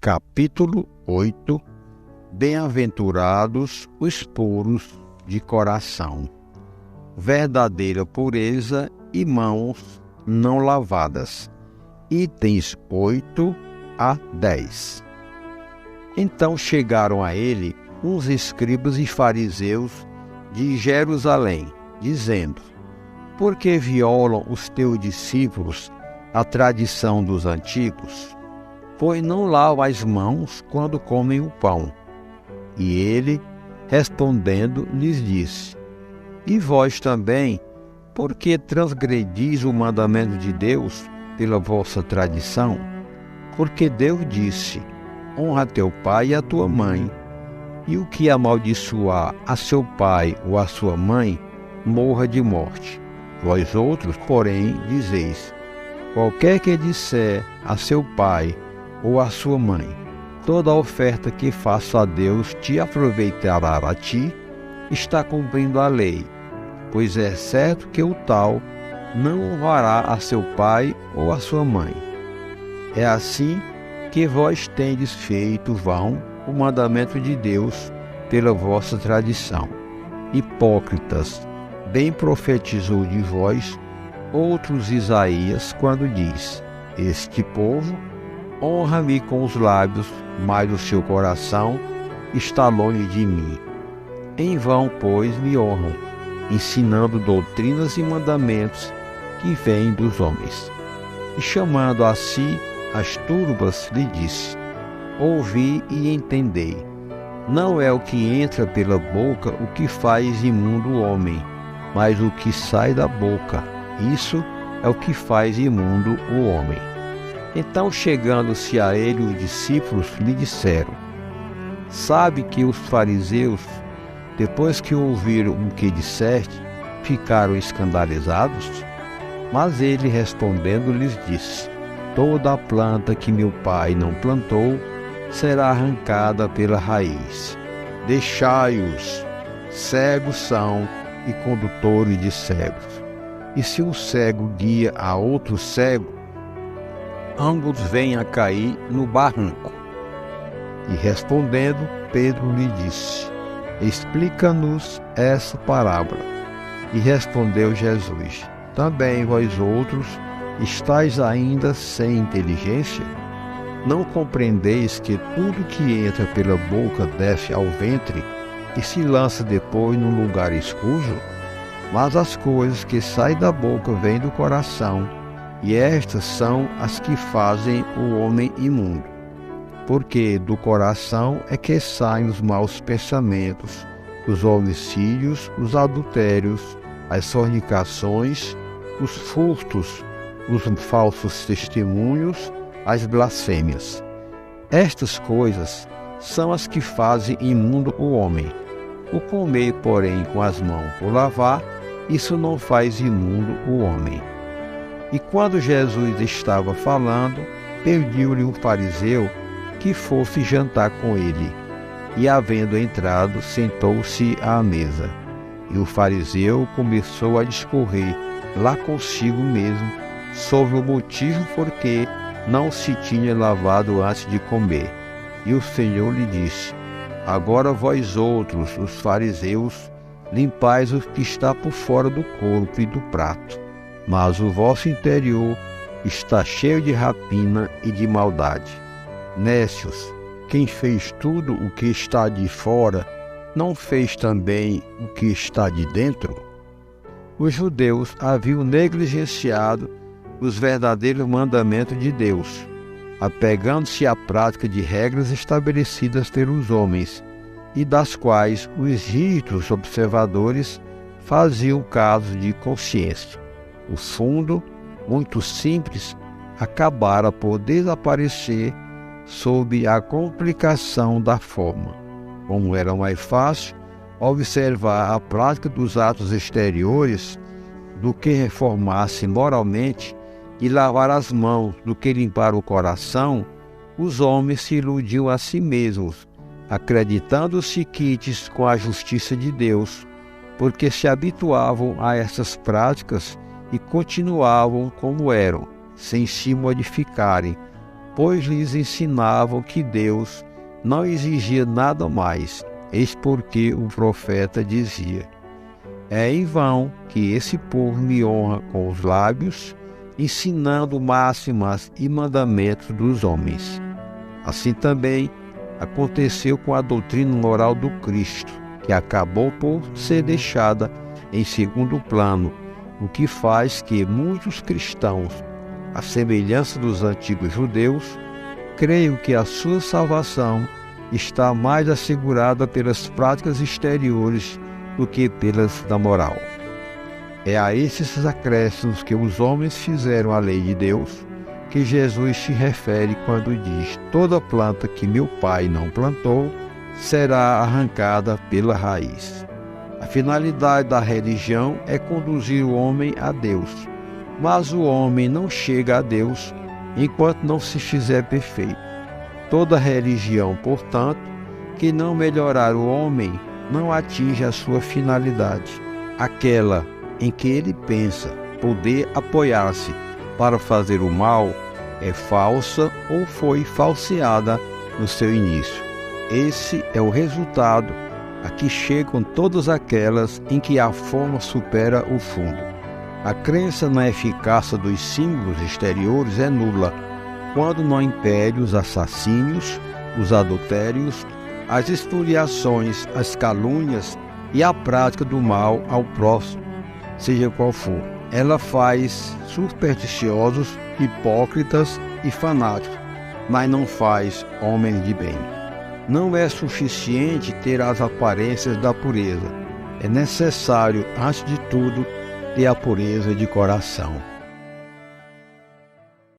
Capítulo 8. Bem-aventurados os puros de coração, verdadeira pureza e mãos não lavadas. Itens 8 a 10. Então chegaram a ele uns escribas e fariseus de Jerusalém, dizendo: por que violam os teus discípulos a tradição dos antigos? Pois não lavam as mãos quando comem o pão. E ele, respondendo, lhes disse: e vós também, por que transgredis o mandamento de Deus pela vossa tradição? Porque Deus disse: honra teu pai e a tua mãe, e o que amaldiçoar a seu pai ou a sua mãe, morra de morte. Vós outros, porém, dizeis: qualquer que disser a seu pai ou a sua mãe, toda oferta que faço a Deus te aproveitará a ti, está cumprindo a lei, pois é certo que o tal não honrará a seu pai ou a sua mãe. É assim que vós tendes feito vão o mandamento de Deus pela vossa tradição. Hipócritas, bem profetizou de vós outros Isaías quando diz: este povo honra-me com os lábios, mas o seu coração está longe de mim. Em vão, pois, me honram, ensinando doutrinas e mandamentos que vêm dos homens. E chamando a si as turbas, lhe disse: ouvi e entendei. Não é o que entra pela boca o que faz imundo o homem, mas o que sai da boca, isso é o que faz imundo o homem. Então, chegando-se a ele, os discípulos lhe disseram: sabe que os fariseus, depois que ouviram o que disseste, ficaram escandalizados? Mas ele, respondendo, lhes disse: toda a planta que meu pai não plantou será arrancada pela raiz. Deixai-os, cegos são e condutores de cegos. E se um cego guia a outro cego, ambos vêm a cair no barranco. E respondendo, Pedro lhe disse: explica-nos essa parábola. E respondeu Jesus: também vós outros estáis ainda sem inteligência? Não compreendeis que tudo que entra pela boca desce ao ventre e se lança depois num lugar escuso? Mas as coisas que saem da boca vêm do coração, e estas são as que fazem o homem imundo. Porque do coração é que saem os maus pensamentos, os homicídios, os adultérios, as fornicações, os furtos, os falsos testemunhos, as blasfêmias. Estas coisas são as que fazem imundo o homem. O comer, porém, com as mãos por lavar, isso não faz imundo o homem. E quando Jesus estava falando, pediu-lhe um fariseu que fosse jantar com ele. E, havendo entrado, sentou-se à mesa. E o fariseu começou a discorrer lá consigo mesmo sobre o motivo por que não se tinha lavado antes de comer. E o Senhor lhe disse: agora vós outros, os fariseus, limpais o que está por fora do corpo e do prato, mas o vosso interior está cheio de rapina e de maldade. Nécios, quem fez tudo o que está de fora, não fez também o que está de dentro? Os judeus haviam negligenciado os verdadeiros mandamentos de Deus, apegando-se à prática de regras estabelecidas pelos homens, e das quais os rígidos observadores faziam caso de consciência. O fundo, muito simples, acabara por desaparecer sob a complicação da forma. Como era mais fácil observar a prática dos atos exteriores do que reformar-se moralmente, e lavar as mãos do que limpar o coração, os homens se iludiam a si mesmos, acreditando-se quites com a justiça de Deus, porque se habituavam a essas práticas e continuavam como eram, sem se modificarem, pois lhes ensinavam que Deus não exigia nada mais, eis porque o profeta dizia: é em vão que esse povo me honra com os lábios, ensinando máximas e mandamentos dos homens. Assim também aconteceu com a doutrina moral do Cristo, que acabou por ser deixada em segundo plano, o que faz que muitos cristãos, à semelhança dos antigos judeus, creiam que a sua salvação está mais assegurada pelas práticas exteriores do que pelas da moral. É a esses acréscimos que os homens fizeram à lei de Deus que Jesus se refere quando diz: toda planta que meu Pai não plantou será arrancada pela raiz. A finalidade da religião é conduzir o homem a Deus, mas o homem não chega a Deus enquanto não se fizer perfeito. Toda religião, portanto, que não melhorar o homem, não atinge a sua finalidade, aquela em que ele pensa poder apoiar-se para fazer o mal, é falsa ou foi falseada no seu início. Esse é o resultado a que chegam todas aquelas em que a forma supera o fundo. A crença na eficácia dos símbolos exteriores é nula, quando não impede os assassínios, os adultérios, as espoliações, as calúnias e a prática do mal ao próximo, seja qual for. Ela faz supersticiosos, hipócritas e fanáticos, mas não faz homens de bem. Não é suficiente ter as aparências da pureza. É necessário, antes de tudo, ter a pureza de coração.